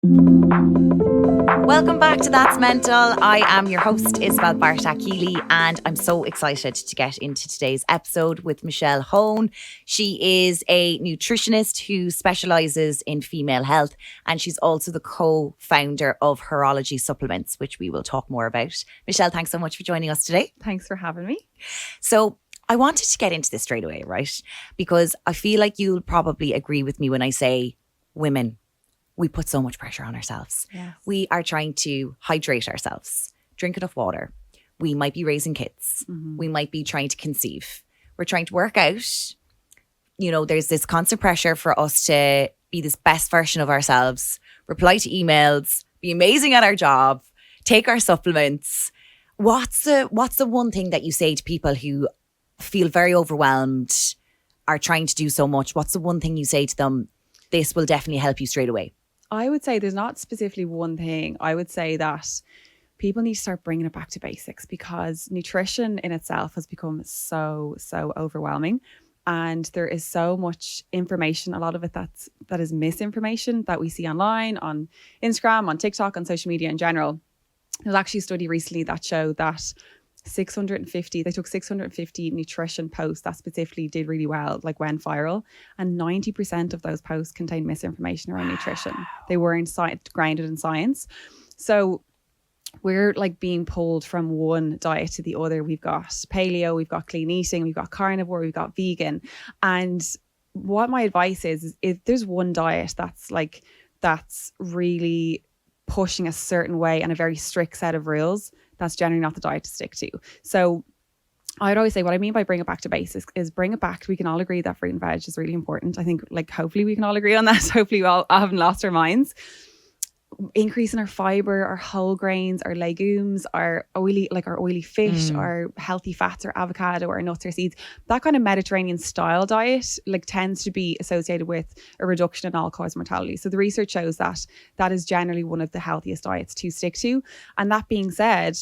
Welcome back to That's Mental. I am your host, Isabel Bartak-Healy, and I'm so excited to get into today's episode with Michelle Hone. She is a nutritionist who specialises in female health, and she's also the co-founder of Herology supplements, which we will talk more about. Michelle, thanks so much for joining us today. Thanks for having me. So I wanted to get into this straight away, right? Because I feel like you'll probably agree with me when I say women, we put so much pressure on ourselves. Yes. We are trying to hydrate ourselves, drink enough water. We might be raising kids. We might be trying to conceive. We're trying to work out. You know, there's this constant pressure for us to be this best version of ourselves, reply to emails, be amazing at our job, take our supplements. What's the one thing that you say to people who feel very overwhelmed, are trying to do so much? What's the one thing you say to them? This will definitely help you straight away. I would say there's not specifically one thing. I would say that people need to start bringing it back to basics, because nutrition in itself has become so overwhelming. And there is so much information, a lot of it that is misinformation that we see online, on Instagram, on TikTok, on social media in general. There was actually a study recently that showed that they took 650 nutrition posts that specifically did really well, like went viral, and 90% of those posts contained misinformation around nutrition. They weren't grounded in science. So we're like being pulled from one diet to the other. We've got paleo, we've got clean eating, we've got carnivore, we've got vegan. And what my advice is if there's one diet that's really pushing a certain way and a very strict set of rules, that's generally not the diet to stick to. So I'd always say what I mean by bring it back to basics is bring it back. We can all agree that fruit and veg is really important. I think hopefully we can all agree on that. Hopefully we all haven't lost our minds. Increasing our fiber, our whole grains, our legumes, our oily fish, our healthy fats, our avocado, our nuts, our seeds. That kind of Mediterranean style diet tends to be associated with a reduction in all-cause mortality. So the research shows that is generally one of the healthiest diets to stick to. And that being said,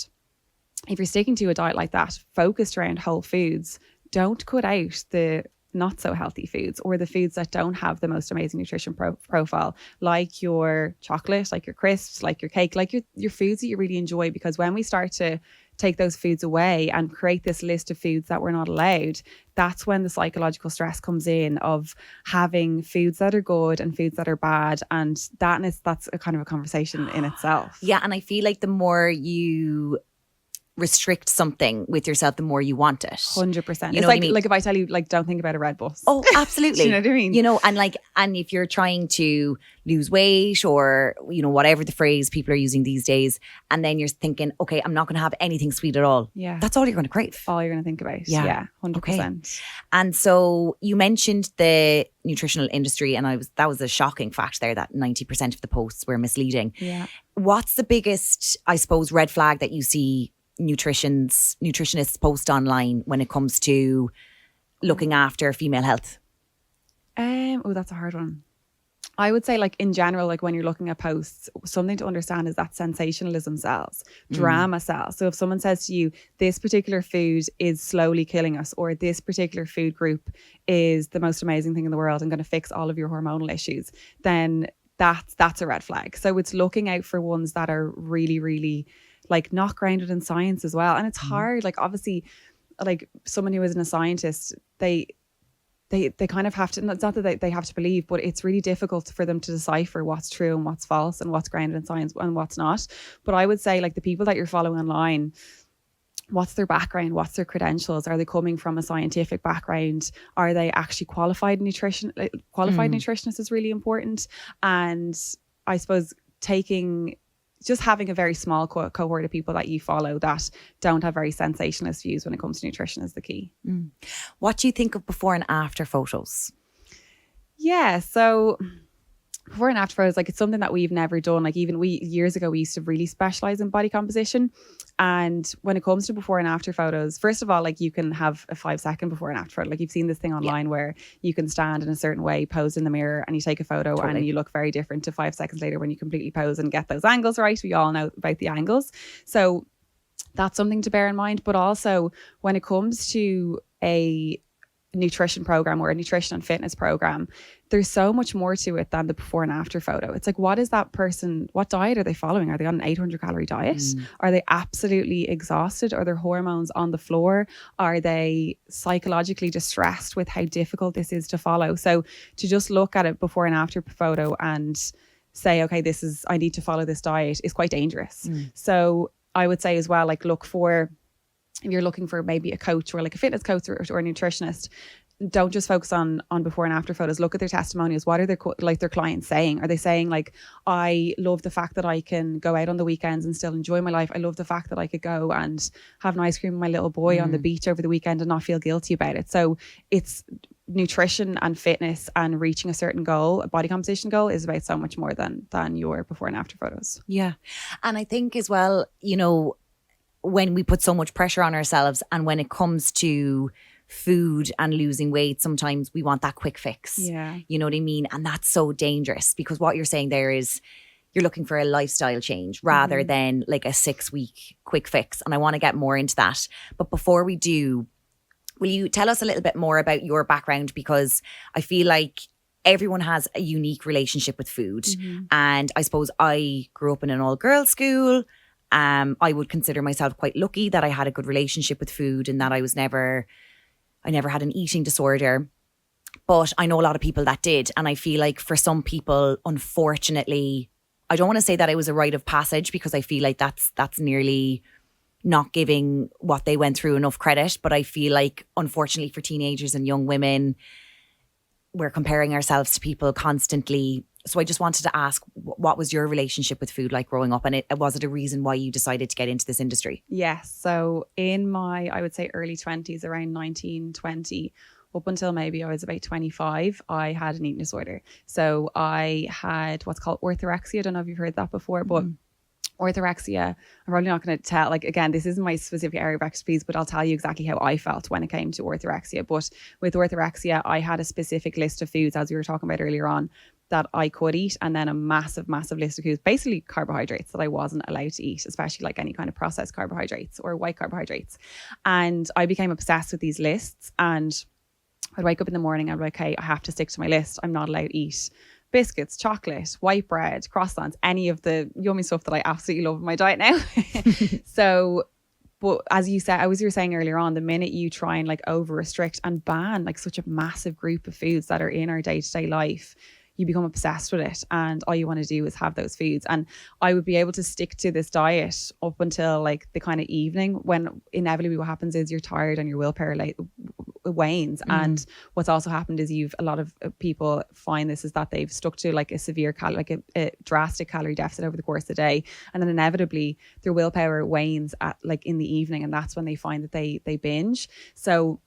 if you're sticking to a diet like that, focused around whole foods, don't cut out the not so healthy foods or the foods that don't have the most amazing nutrition profile, like your chocolate, like your crisps, like your cake, like your foods that you really enjoy. Because when we start to take those foods away and create this list of foods that we're not allowed, that's when the psychological stress comes in of having foods that are good and foods that are bad. And that's a kind of a conversation in itself. Yeah, and I feel like the more you restrict something with yourself, the more you want it. 100%. You know what I mean? Like if I tell you, don't think about a red bus. Oh, absolutely. Do you know what I mean? You know, and if you're trying to lose weight or, you know, whatever the phrase people are using these days, and then you're thinking, okay, I'm not going to have anything sweet at all. Yeah. That's all you're going to crave. All you're going to think about. Yeah. 100%. Okay. And so you mentioned the nutritional industry, and that was a shocking fact there that 90% of the posts were misleading. Yeah. What's the biggest, I suppose, red flag that you see nutritionists post online when it comes to looking after female health? That's a hard one. I would say in general, when you're looking at posts, something to understand is that sensationalism sells, drama sells. So if someone says to you, this particular food is slowly killing us, or this particular food group is the most amazing thing in the world and going to fix all of your hormonal issues, then that's a red flag. So it's looking out for ones that are really, really not grounded in science as well. And it's hard, obviously, someone who isn't a scientist, they kind of have to, it's not that they have to believe, but it's really difficult for them to decipher what's true and what's false and what's grounded in science and what's not. But I would say the people that you're following online, what's their background? What's their credentials? Are they coming from a scientific background? Are they actually qualified nutrition? Qualified nutritionist is really important. And I suppose just having a very small cohort of people that you follow that don't have very sensationalist views when it comes to nutrition is the key. What do you think of before and after photos? Yeah, so before and after photos, it's something that we've never done. Even years ago, we used to really specialize in body composition. And when it comes to before and after photos, first of all, you can have a 5-second before and after photo. You've seen this thing online where you can stand in a certain way, pose in the mirror, and you take a photo and you look very different to 5 seconds later when you completely pose and get those angles right. We all know about the angles. So that's something to bear in mind. But also when it comes to a nutrition program or a nutrition and fitness program, there's so much more to it than the before and after photo. It's like, what is that person, what diet are they following? Are they on an 800 calorie diet? Are they absolutely exhausted? Are their hormones on the floor? Are they psychologically distressed with how difficult this is to follow? So to just look at it before and after photo and say, okay, I need to follow this diet is quite dangerous. So I would say as well, like, if you're looking for maybe a coach or like a fitness coach or a nutritionist, don't just focus on before and after photos. Look at their testimonials. What are their clients saying? Are they saying like, I love the fact that I can go out on the weekends and still enjoy my life. I love the fact that I could go and have an ice cream with my little boy on the beach over the weekend and not feel guilty about it. So it's nutrition and fitness and reaching a certain goal, a body composition goal, is about so much more than your before and after photos. Yeah. And I think as well, you know, when we put so much pressure on ourselves and when it comes to food and losing weight, sometimes we want that quick fix. Yeah. You know what I mean? And that's so dangerous, because what you're saying there is you're looking for a lifestyle change rather than like a 6-week quick fix. And I want to get more into that. But before we do, will you tell us a little bit more about your background? Because I feel like everyone has a unique relationship with food. And I suppose I grew up in an all-girls school. I would consider myself quite lucky that I had a good relationship with food and that I never had an eating disorder. But I know a lot of people that did. And I feel like for some people, unfortunately, I don't want to say that it was a rite of passage, because I feel like that's nearly not giving what they went through enough credit. But I feel like, unfortunately, for teenagers and young women, we're comparing ourselves to people constantly. So I just wanted to ask, what was your relationship with food like growing up? And was it a reason why you decided to get into this industry? Yes. So in my, I would say early 20s, around 19, 20, up until maybe I was about 25, I had an eating disorder. So I had what's called orthorexia. I don't know if you've heard that before, but orthorexia, I'm probably not going to tell, like, again, this isn't my specific area of expertise, but I'll tell you exactly how I felt when it came to orthorexia. But with orthorexia, I had a specific list of foods, as we were talking about earlier on, that I could eat, and then a massive list of foods, basically carbohydrates, that I wasn't allowed to eat, especially like any kind of processed carbohydrates or white carbohydrates. And I became obsessed with these lists, and I'd wake up in the morning and I'd be like, okay, I have to stick to my list. I'm not allowed to eat biscuits, chocolate, white bread, croissants, any of the yummy stuff that I absolutely love in my diet now. So, but as you said, you were saying earlier on, the minute you try and like over restrict and ban like such a massive group of foods that are in our day-to-day life, you become obsessed with it, and all you want to do is have those foods. And I would be able to stick to this diet up until like the kind of evening, when inevitably what happens is you're tired and your willpower wanes. And what's also happened is a lot of people find this, is that they've stuck to like a severe a drastic calorie deficit over the course of the day, and then inevitably their willpower wanes at like in the evening, and that's when they find that they binge. So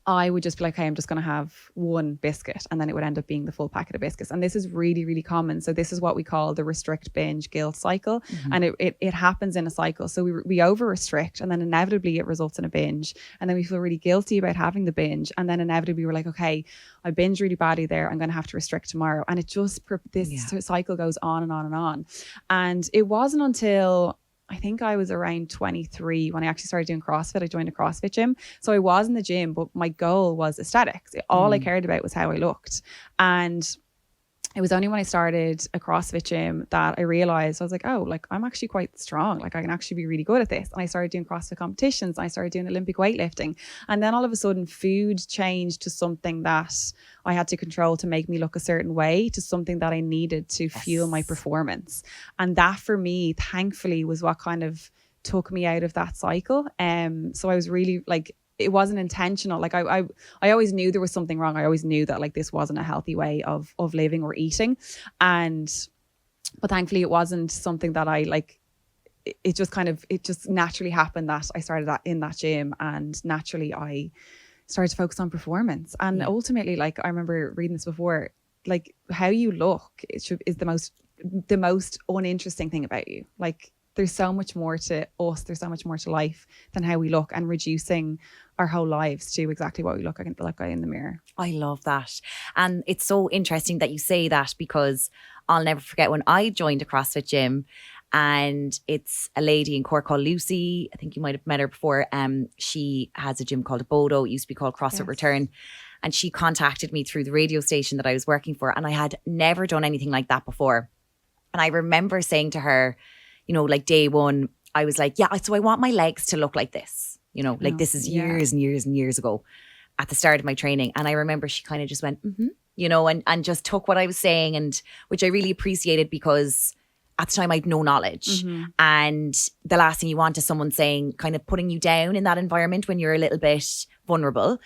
I would just be like, hey, I'm just going to have one biscuit, and then it would end up being the full packet of biscuits. And this is really, really common. So this is what we call the restrict, binge, guilt cycle. And it happens in a cycle. So we over restrict, and then inevitably it results in a binge. And then we feel really guilty about having the binge. And then inevitably we're like, okay, I binged really badly there, I'm going to have to restrict tomorrow. And it just, this cycle goes on and on and on. And it wasn't until I think I was around 23 when I actually started doing CrossFit. I joined a CrossFit gym. So I was in the gym, but my goal was aesthetics. All I cared about was how I looked. And it was only when I started a CrossFit gym that I realized, I was like, oh, like I'm actually quite strong. Like I can actually be really good at this. And I started doing CrossFit competitions. And I started doing Olympic weightlifting. And then all of a sudden food changed to something that I had to control to make me look a certain way, to something that I needed to fuel my performance. And that for me, thankfully, was what kind of took me out of that cycle. So I was really like, it wasn't intentional. Like I always knew there was something wrong. I always knew that like this wasn't a healthy way of living or eating. But thankfully it wasn't something that I like, it just naturally happened that I started that in that gym, and naturally I started to focus on performance. And ultimately, like I remember reading this before, like how you look is the most uninteresting thing about you. Like there's so much more to us, there's so much more to life than how we look, and reducing our whole lives to exactly what we look like in the mirror. I love that. And it's so interesting that you say that, because I'll never forget when I joined a CrossFit gym, and it's a lady in Cork called Lucy. I think you might have met her before. She has a gym called Bodo. It used to be called CrossFit Return. and she contacted me through the radio station that I was working for, and I had never done anything like that before. And I remember saying to her, you know, like day one, I was like, yeah, so I want my legs to look like this, you know, like this is years and years and years ago at the start of my training. And I remember she kind of just went, you know, and just took what I was saying, and which I really appreciated, because at the time I had no knowledge. And the last thing you want is someone saying, kind of putting you down in that environment when you're a little bit vulnerable.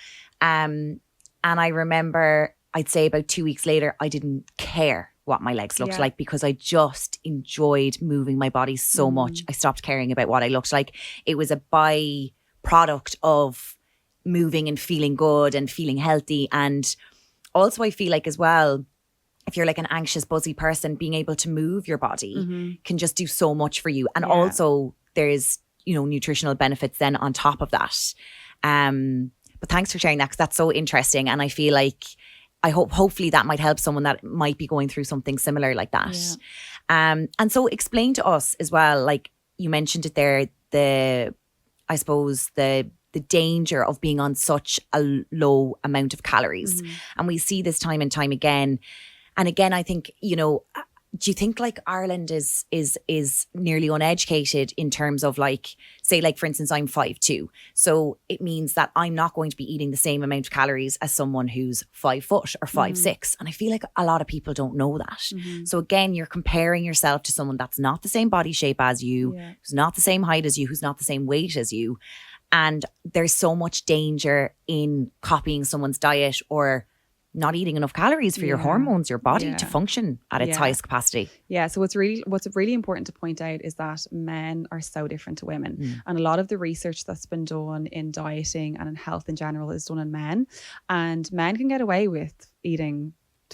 And I remember, I'd say about 2 weeks later, I didn't care what my legs looked like, because I just enjoyed moving my body so much. I stopped caring about what I looked like. It was a byproduct of moving and feeling good and feeling healthy. And also I feel like as well, if you're like an anxious, buzzy person, being able to move your body can just do so much for you. And also there's, you know, nutritional benefits then on top of that. But thanks for sharing that, because that's so interesting. And I feel like, hopefully that might help someone that might be going through something similar like that. And so explain to us as well, like you mentioned it there, I suppose the danger of being on such a low amount of calories. And we see this time and time again. And again, I think, you know, do you think like Ireland is nearly uneducated in terms of like, say like for instance, I'm 5'2", so it means that I'm not going to be eating the same amount of calories as someone who's 5 foot or 5'6", and I feel like a lot of people don't know that. So again, you're comparing yourself to someone that's not the same body shape as you, who's not the same height as you, who's not the same weight as you, and there's so much danger in copying someone's diet or not eating enough calories for your hormones, your body to function at its highest capacity. Yeah. So what's really important to point out is that men are so different to women. And a lot of the research that's been done in dieting and in health in general is done in men. And men can get away with eating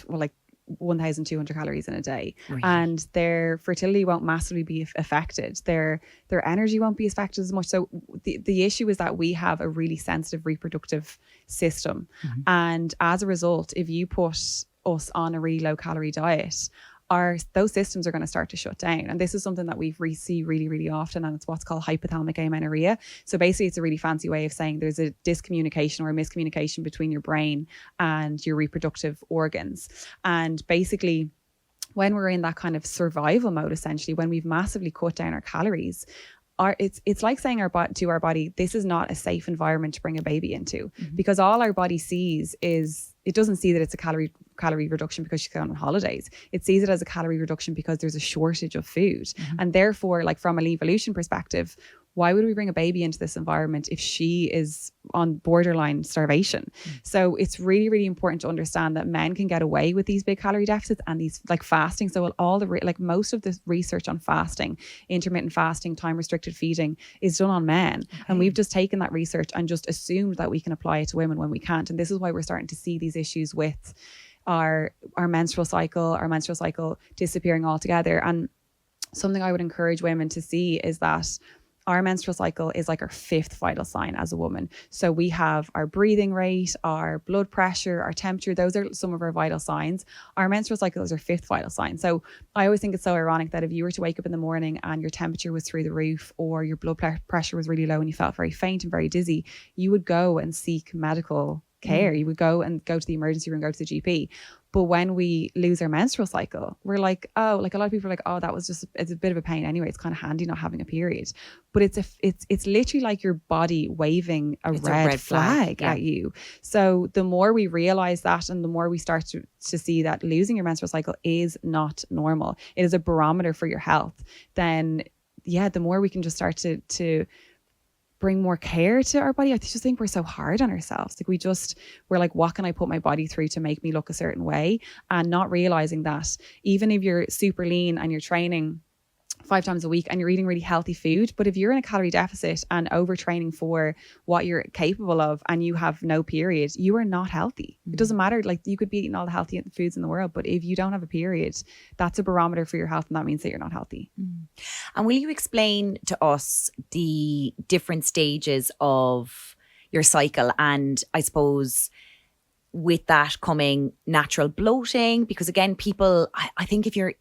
like 1,200 calories in a day, and their fertility won't massively be affected. Their energy won't be affected as much. So the issue is that we have a really sensitive reproductive system, and as a result, if you put us on a really low calorie diet, those systems are going to start to shut down. And this is something that we see really, really often, and it's what's called hypothalamic amenorrhea. So basically it's a really fancy way of saying there's a discommunication or a miscommunication between your brain and your reproductive organs. And basically when we're in that kind of survival mode, essentially, when we've massively cut down our calories, it's like saying to our body, this is not a safe environment to bring a baby into, because all our body sees is, it doesn't see that it's a calorie reduction because she's gone on holidays. It sees it as a calorie reduction because there's a shortage of food. And therefore, like from an evolution perspective, why would we bring a baby into this environment if she is on borderline starvation? So it's really, really important to understand that men can get away with these big calorie deficits and these like fasting. So all the like most of the research on fasting, intermittent fasting, time restricted feeding is done on men. And we've just taken that research and just assumed that we can apply it to women when we can't. And this is why we're starting to see these issues with our menstrual cycle disappearing altogether. And something I would encourage women to see is that our menstrual cycle is like our 5th vital sign as a woman. So we have our breathing rate, our blood pressure, our temperature. Those are some of our vital signs. Our menstrual cycle is our 5th vital sign. So I always think it's so ironic that if you were to wake up in the morning and your temperature was through the roof, or your blood pressure was really low and you felt very faint and very dizzy, you would go and seek medical care. You would go to the emergency room, go to the GP. But when we lose our menstrual cycle, we're like, oh, like a lot of people are like, oh, it's a bit of a pain anyway. It's kind of handy not having a period. But it's literally like your body waving a red flag at you. So the more we realize that, and the more we start to see that losing your menstrual cycle is not normal, it is a barometer for your health, then the more we can just start to bring more care to our body. I just think we're so hard on ourselves. Like we're like, what can I put my body through to make me look a certain way? And not realizing that even if you're super lean and you're training 5 times a week and you're eating really healthy food, but if you're in a calorie deficit and overtraining for what you're capable of and you have no period, you are not healthy. It doesn't matter. Like you could be eating all the healthy foods in the world, but if you don't have a period, that's a barometer for your health, and that means that you're not healthy. And will you explain to us the different stages of your cycle? And I suppose with that coming natural bloating, because again, people, I think if you're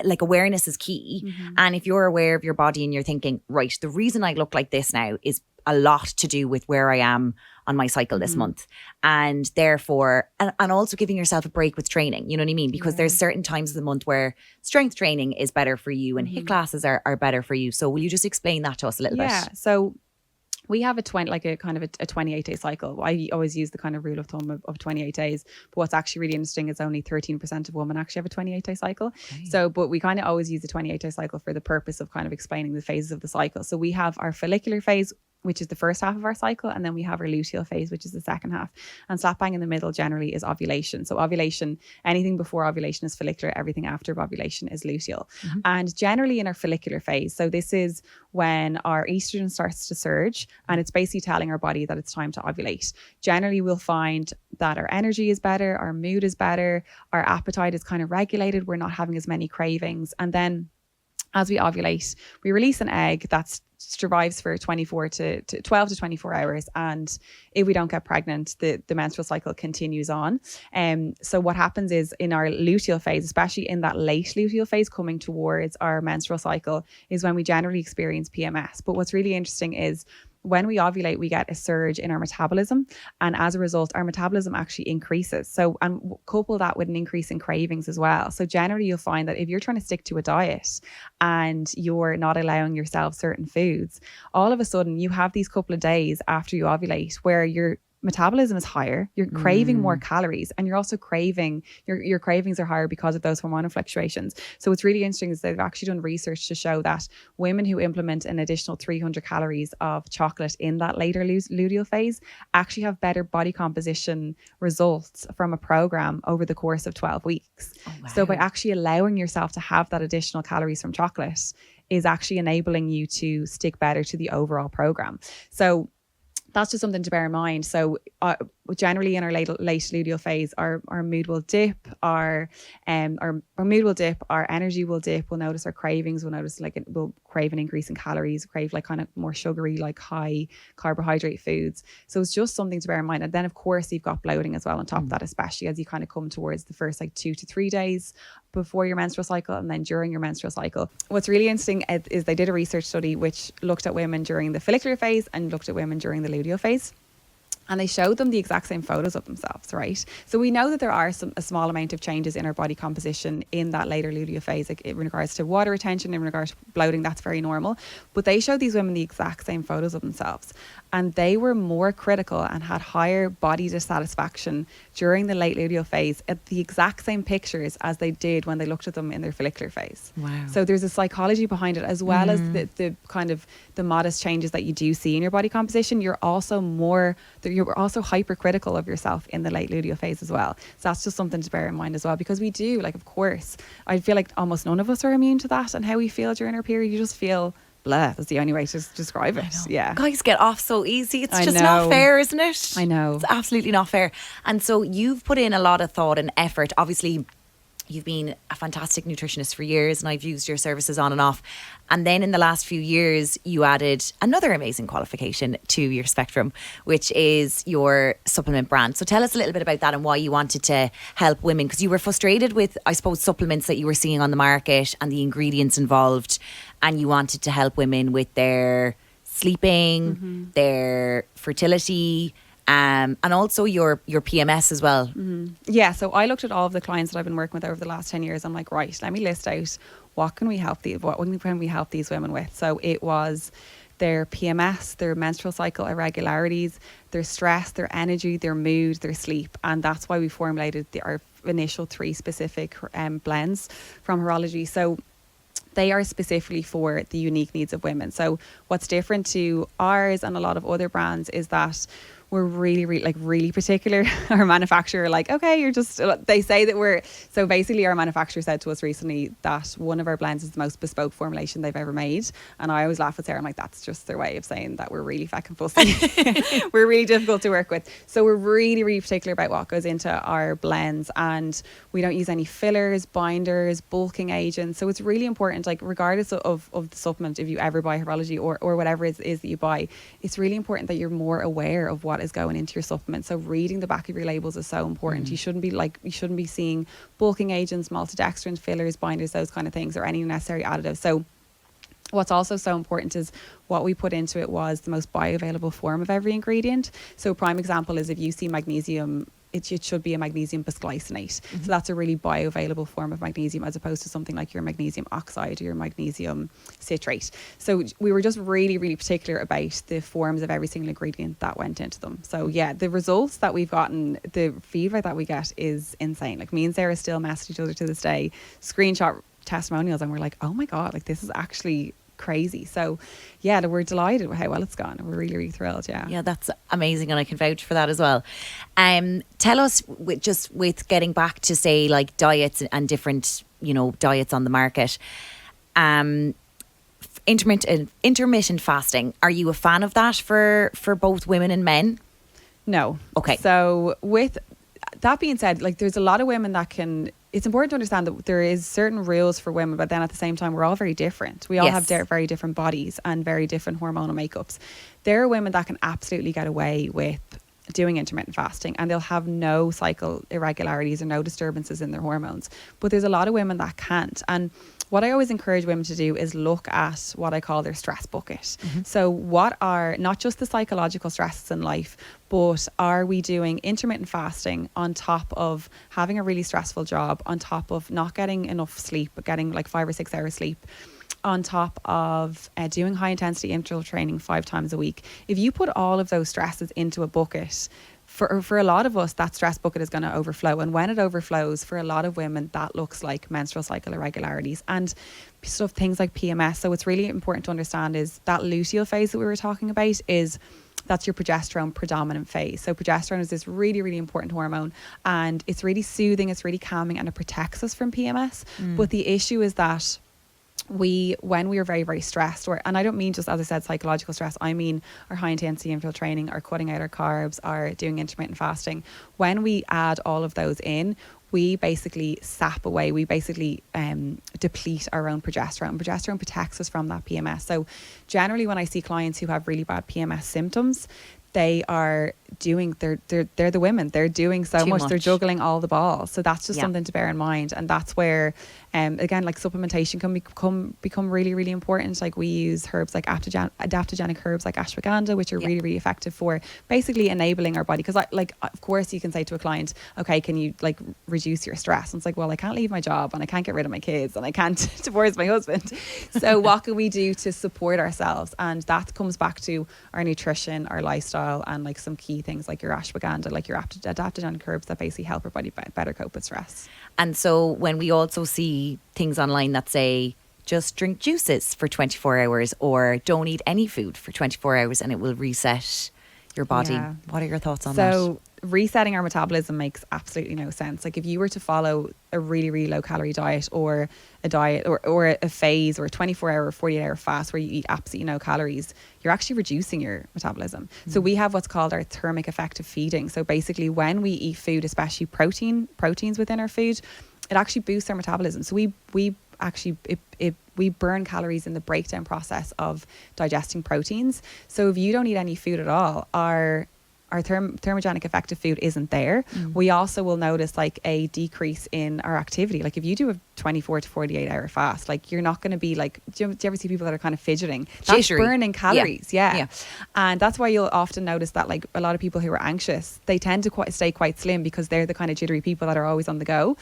like awareness is key. And if you're aware of your body and you're thinking, right, the reason I look like this now is a lot to do with where I am on my cycle this month. And therefore, and also giving yourself a break with training, you know what I mean? Because there's certain times of the month where strength training is better for you and HIIT classes are better for you. So will you just explain that to us a little bit? Yeah. So we have a 28-day cycle. I always use the kind of rule of thumb of 28 days. But what's actually really interesting is only 13% of women actually have a 28-day cycle. Okay. So, but we kind of always use the 28-day cycle for the purpose of kind of explaining the phases of the cycle. So we have our follicular phase, which is the first half of our cycle, and then we have our luteal phase, which is the second half. And slap bang in the middle generally is ovulation. So ovulation, anything before ovulation is follicular, everything after ovulation is luteal. And generally in our follicular phase, so this is when our estrogen starts to surge, and it's basically telling our body that it's time to ovulate. Generally, we'll find that our energy is better, our mood is better, our appetite is kind of regulated, we're not having as many cravings. And then as we ovulate, we release an egg that survives for 12 to 24 hours. And if we don't get pregnant, the menstrual cycle continues on. So what happens is in our luteal phase, especially in that late luteal phase coming towards our menstrual cycle, is when we generally experience PMS. But what's really interesting is when we ovulate, we get a surge in our metabolism. And as a result, our metabolism actually increases. So, and couple that with an increase in cravings as well. So generally you'll find that if you're trying to stick to a diet and you're not allowing yourself certain foods, all of a sudden you have these couple of days after you ovulate where your metabolism is higher, you're craving more calories, and you're also craving, your cravings are higher because of those hormonal fluctuations. So what's really interesting is they've actually done research to show that women who implement an additional 300 calories of chocolate in that later luteal phase actually have better body composition results from a program over the course of 12 weeks. Oh, wow. So by actually allowing yourself to have that additional calories from chocolate is actually enabling you to stick better to the overall program. So that's just something to bear in mind. So generally in our late luteal phase, our mood will dip, our mood will dip, our energy will dip. We'll notice our cravings. We'll notice we'll crave an increase in calories, crave like kind of more sugary, like high carbohydrate foods. So it's just something to bear in mind. And then of course you've got bloating as well on top of that, especially as you kind of come towards the first 2 to 3 days before your menstrual cycle and then during your menstrual cycle. What's really interesting is they did a research study which looked at women during the follicular phase and looked at women during the luteal phase. And they showed them the exact same photos of themselves, right? So we know that there are a small amount of changes in our body composition in that later luteal phase, like in regards to water retention, in regards to bloating, that's very normal. But they showed these women the exact same photos of themselves. And they were more critical and had higher body dissatisfaction during the late luteal phase at the exact same pictures as they did when they looked at them in their follicular phase. Wow. So there's a psychology behind it, as well as the kind of the modest changes that you do see in your body composition. You're also hypercritical of yourself in the late luteal phase as well. So that's just something to bear in mind as well, because we do, of course, I feel like almost none of us are immune to that and how we feel during our period. You just feel blah. That's the only way to describe it. Yeah. Guys get off so easy. It's just not fair, isn't it? I know. It's absolutely not fair. And so you've put in a lot of thought and effort. Obviously, you've been a fantastic nutritionist for years and I've used your services on and off. And then in the last few years, you added another amazing qualification to your spectrum, which is your supplement brand. So tell us a little bit about that and why you wanted to help women, because you were frustrated with, I suppose, supplements that you were seeing on the market and the ingredients involved, and you wanted to help women with their sleeping, their fertility, and also your PMS as well. Yeah, so I looked at all of the clients that I've been working with over the last 10 years. I'm like, right, let me list out what can we help these women with. So it was their PMS, their menstrual cycle irregularities, their stress, their energy, their mood, their sleep. And that's why we formulated our initial 3 specific blends from Herology. So they are specifically for the unique needs of women. So what's different to ours and a lot of other brands is that we're really particular. Our manufacturer, they say that so basically our manufacturer said to us recently that one of our blends is the most bespoke formulation they've ever made. And I always laugh with Sarah. I'm like, that's just their way of saying that we're really fucking fussy. We're really difficult to work with. So we're really particular about what goes into our blends, and we don't use any fillers, binders, bulking agents. So it's really important, regardless of the supplement, if you ever buy Herology or whatever it is that you buy, it's really important that you're more aware of what what is going into your supplement. So reading the back of your labels is so important. You shouldn't be seeing bulking agents, maltodextrin, fillers, binders, those kind of things, or any unnecessary additives. So what's also so important is what we put into it was the most bioavailable form of every ingredient. So a prime example is if you see magnesium, it should be a magnesium bisglycinate. So that's a really bioavailable form of magnesium, as opposed to something like your magnesium oxide or your magnesium citrate. So we were just really, really particular about the forms of every single ingredient that went into them. So yeah, the results that we've gotten, the feedback that we get is insane. Like, me and Sarah still message each other to this day, screenshot testimonials, and we're like, oh my God, like, this is actually crazy. So yeah, we're delighted with how well it's gone. We're really, really thrilled. Yeah, that's amazing, and I can vouch for that as well. Tell us, with getting back to, say, like diets and different, diets on the market, intermittent fasting, are you a fan of that for both women and men? No. Okay. So with that being said, like, there's a lot of women that can, it's important to understand that there is certain rules for women, but then at the same time, we're all very different. We all have very different bodies and very different hormonal makeups. There are women that can absolutely get away with doing intermittent fasting, and they'll have no cycle irregularities or no disturbances in their hormones. But there's a lot of women that can't. And what I always encourage women to do is look at what I call their stress bucket. So what are not just the psychological stresses in life, but are we doing intermittent fasting on top of having a really stressful job, on top of not getting enough sleep, but getting like 5 or 6 hours sleep, on top of doing high intensity interval training 5 times a week? If you put all of those stresses into a bucket, for a lot of us, that stress bucket is going to overflow. And when it overflows, for a lot of women, that looks like menstrual cycle irregularities and things like PMS. So it's really important to understand is that luteal phase that we were talking about that's your progesterone predominant phase. So progesterone is this really, really important hormone, and it's really soothing, it's really calming, and it protects us from PMS. But the issue is that when we are very, very stressed, and I don't mean just, as I said, psychological stress, I mean our high intensity interval training, our cutting out our carbs, our doing intermittent fasting, when we add all of those in, we basically sap away, we basically deplete our own progesterone. Progesterone protects us from that PMS. So generally when I see clients who have really bad PMS symptoms, they are doing, they're the women, they're doing so much, they're juggling all the balls. So that's just something to bear in mind. And that's where, again, like supplementation can become really, really important. Like we use herbs like adaptogenic herbs like ashwagandha, which are really, really effective for basically enabling our body. Because of course you can say to a client, okay, can you like reduce your stress? And it's like, well, I can't leave my job and I can't get rid of my kids and I can't divorce my husband. So what can we do to support ourselves? And that comes back to our nutrition, our lifestyle, and like some key things like your ashwagandha, like your adaptogenic herbs that basically help our body better cope with stress. And so when we also see things online that say just drink juices for 24 hours or don't eat any food for 24 hours and it will reset your body. Yeah. What are your thoughts on that? So resetting our metabolism makes absolutely no sense. Like if you were to follow a really, really low calorie diet or a diet or a phase or a 24-hour or 48-hour fast where you eat absolutely no calories, you're actually reducing your metabolism. So we have what's called our thermic effect of feeding. So basically when we eat food, especially proteins within our food, it actually boosts our metabolism. So we actually we burn calories in the breakdown process of digesting proteins. So if you don't eat any food at all, our thermogenic effect of food isn't there. We also will notice like a decrease in our activity. Like if you do a 24 to 48 hour fast, like you're not going to be like, do you ever see people that are kind of fidgeting? That's Jittery. Burning calories. Yeah. And that's why you'll often notice that like a lot of people who are anxious, they tend to stay quite slim because they're the kind of jittery people that are always on the go.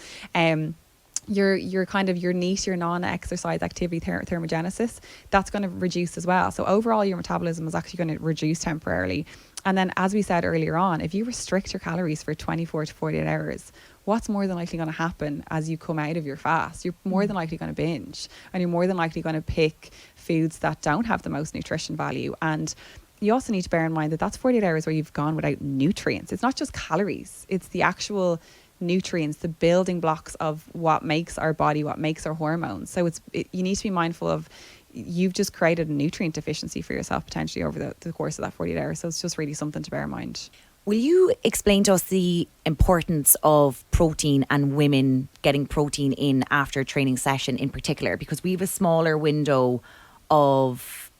Your kind of your NEAT, your non-exercise activity thermogenesis, that's going to reduce as well. So overall your metabolism is actually going to reduce temporarily. And then as we said earlier on, if you restrict your calories for 24 to 48 hours, what's more than likely going to happen as you come out of your fast? You're more than likely going to binge, and you're more than likely going to pick foods that don't have the most nutrition value. And you also need to bear in mind that that's 48 hours where you've gone without nutrients. It's not just calories, it's the actual nutrients, the building blocks of what makes our body, what makes our hormones. So you need to be mindful of, you've just created a nutrient deficiency for yourself potentially over the course of that 48 hours. So it's just really something to bear in mind. Will you explain to us the importance of protein and women getting protein in after a training session in particular? Because we have a smaller window of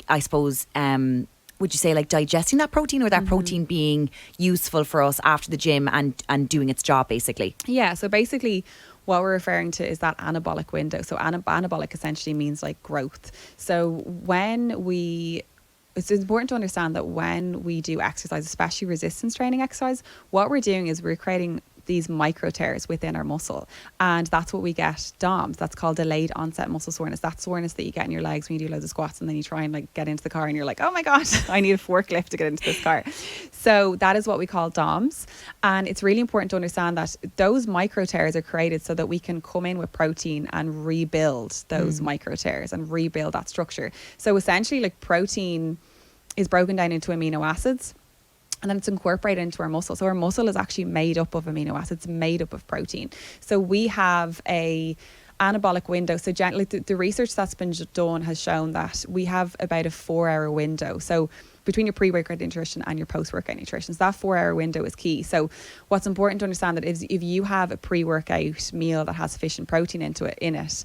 I suppose, would you say like digesting that protein, or that protein being useful for us after the gym and doing its job basically? Yeah, so basically what we're referring to is that anabolic window. So anabolic essentially means like growth. So it's important to understand that when we do exercise, especially resistance training exercise, what we're doing is we're creating these micro tears within our muscle, and that's what we get DOMS. That's called delayed onset muscle soreness. That soreness that you get in your legs when you do loads of squats and then you try and like get into the car and you're like, oh my god, I need a forklift to get into this car. So that is what we call DOMS, and it's really important to understand that those micro tears are created so that we can come in with protein and rebuild those micro tears and rebuild that structure. So essentially, like, protein is broken down into amino acids, and then it's incorporated into our muscle. So our muscle is actually made up of amino acids, made up of protein. So we have a anabolic window. So generally, the research that's been done has shown that we have about a 4-hour window. So between your pre-workout nutrition and your post-workout nutrition. So that 4-hour window is key. So what's important to understand that is if you have a pre-workout meal that has sufficient protein in it,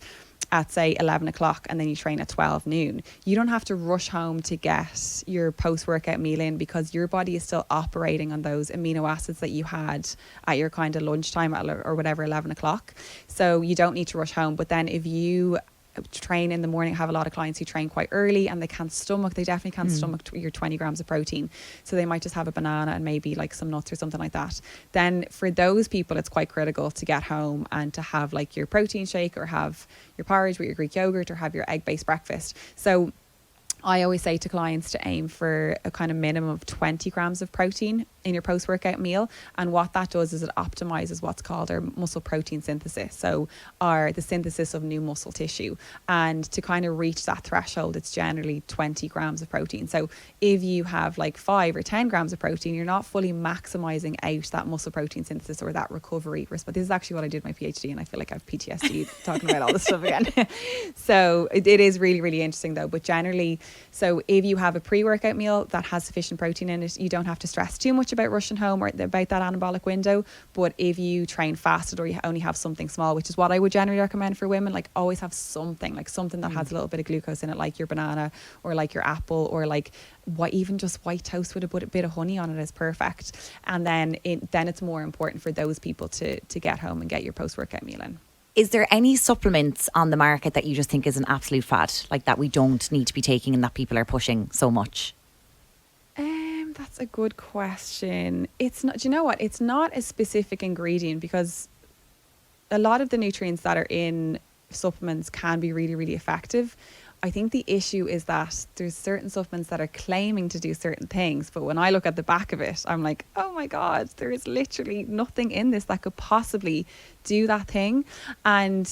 at say 11 o'clock and then you train at 12 noon, you don't have to rush home to get your post-workout meal in, because your body is still operating on those amino acids that you had at your kind of lunchtime or whatever, 11 o'clock. So you don't need to rush home. But then if you train in the morning, have a lot of clients who train quite early and they definitely can't stomach your 20 grams of protein, so they might just have a banana and maybe like some nuts or something like that. Then for those people, it's quite critical to get home and to have like your protein shake, or have your porridge with your Greek yogurt, or have your egg-based breakfast. So I always say to clients to aim for a kind of minimum of 20 grams of protein in your post-workout meal. And what that does is it optimizes what's called our muscle protein synthesis. So the synthesis of new muscle tissue. And to kind of reach that threshold, it's generally 20 grams of protein. So if you have like 5 or 10 grams of protein, you're not fully maximizing out that muscle protein synthesis or that recovery. But this is actually what I did my PhD, and I feel like I have PTSD talking about all this stuff again. So it is really, really interesting though. But generally, so if you have a pre-workout meal that has sufficient protein in it, you don't have to stress too much about rushing home or about that anabolic window. But if you train fasted, or you only have something small, which is what I would generally recommend for women, like always have something that has a little bit of glucose in it, like your banana or like your apple, or like even just white toast with a bit of honey on it is perfect. And then it's more important for those people to get home and get your post-workout meal in. Is there any supplements on the market that you just think is an absolute fad, like that we don't need to be taking and that people are pushing so much? That's a good question. It's not, do you know what? It's not a specific ingredient, because a lot of the nutrients that are in supplements can be really, really effective. I think the issue is that there's certain supplements that are claiming to do certain things, but when I look at the back of it, I'm like, oh my God, there is literally nothing in this that could possibly do that thing. And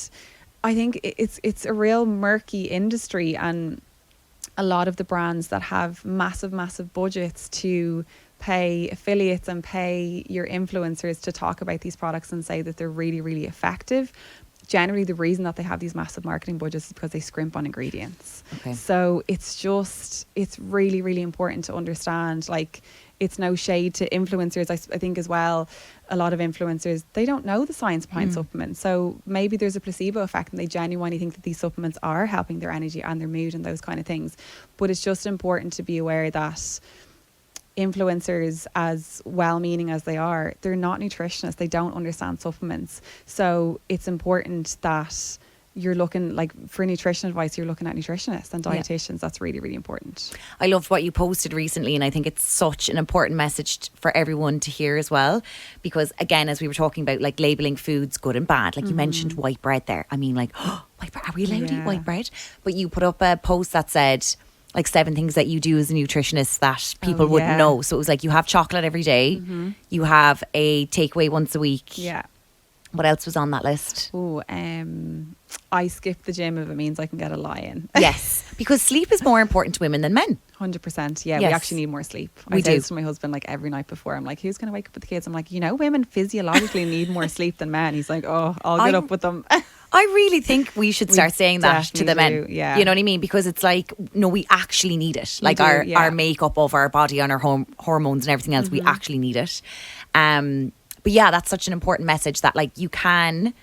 I think it's a real murky industry, and a lot of the brands that have massive, massive budgets to pay affiliates and pay your influencers to talk about these products and say that they're really, really effective. Generally, the reason that they have these massive marketing budgets is because they scrimp on ingredients. Okay. So it's really, really important to understand, like, it's no shade to influencers. I think as well, a lot of influencers, they don't know the science behind supplements. So maybe there's a placebo effect and they genuinely think that these supplements are helping their energy and their mood and those kind of things. But it's just important to be aware that influencers, as well-meaning as they are, they're not nutritionists. They don't understand supplements. So it's important that you're looking, like, for nutrition advice, you're looking at nutritionists and dietitians. Yeah. That's really, really important. I loved what you posted recently, and I think it's such an important message for everyone to hear as well, because again, as we were talking about, like, labeling foods good and bad, like you mentioned white bread there. I mean, like, white bread, are we allowed to eat white bread? But you put up a post that said, like, 7 things that you do as a nutritionist that people wouldn't know. So it was like, you have chocolate every day, you have a takeaway once a week. Yeah. What else was on that list? I skip the gym if it means I can get a lie in. Yes, because sleep is more important to women than men. 100%. Yeah, yes. We actually need more sleep. We do. I say to my husband, like, every night before, I'm like, who's going to wake up with the kids? I'm like, women physiologically need more sleep than men. He's like, oh, I'll get up with them. I really think we should start saying that to the men. Yeah. You know what I mean? Because it's like, no, we actually need it. Like, our makeup of our body and our hormones and everything else, we actually need it. But yeah, that's such an important message that, like, you can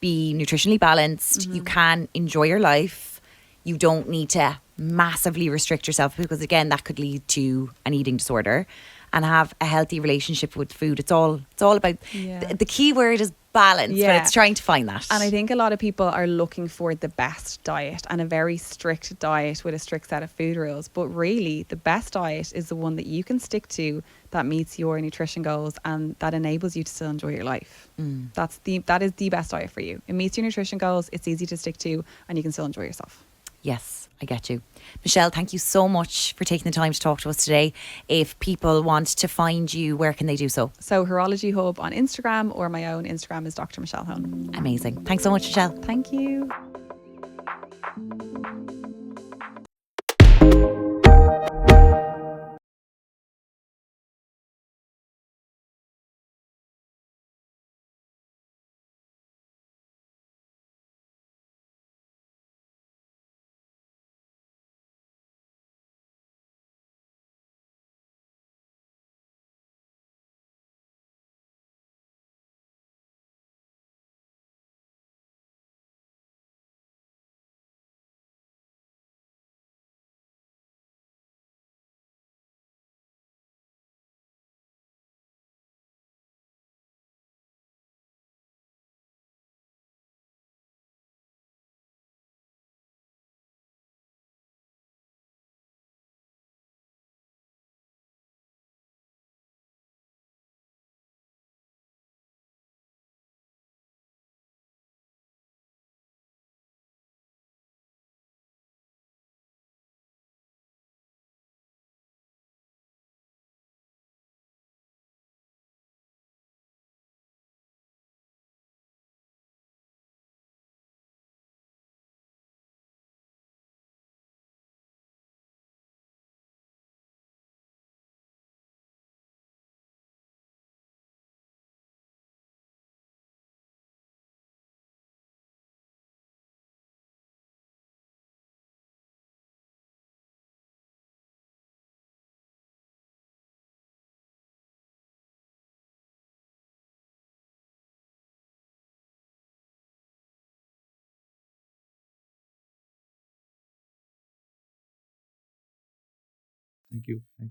be nutritionally balanced, you can enjoy your life, You don't need to massively restrict yourself, because again, that could lead to an eating disorder. And have a healthy relationship with food. It's all about, the key word is balance, but it's trying to find that. And I think a lot of people are looking for the best diet and a very strict diet with a strict set of food rules. But really, the best diet is the one that you can stick to, that meets your nutrition goals and that enables you to still enjoy your life. That is the best diet for you. It meets your nutrition goals, it's easy to stick to, and you can still enjoy yourself. Yes, I get you. Michelle, thank you so much for taking the time to talk to us today. If people want to find you, where can they do so? So Herology Hub on Instagram, or my own Instagram is Dr. Michelle Hone. Amazing. Thanks so much, Michelle. Thank you. Thank you. Thanks.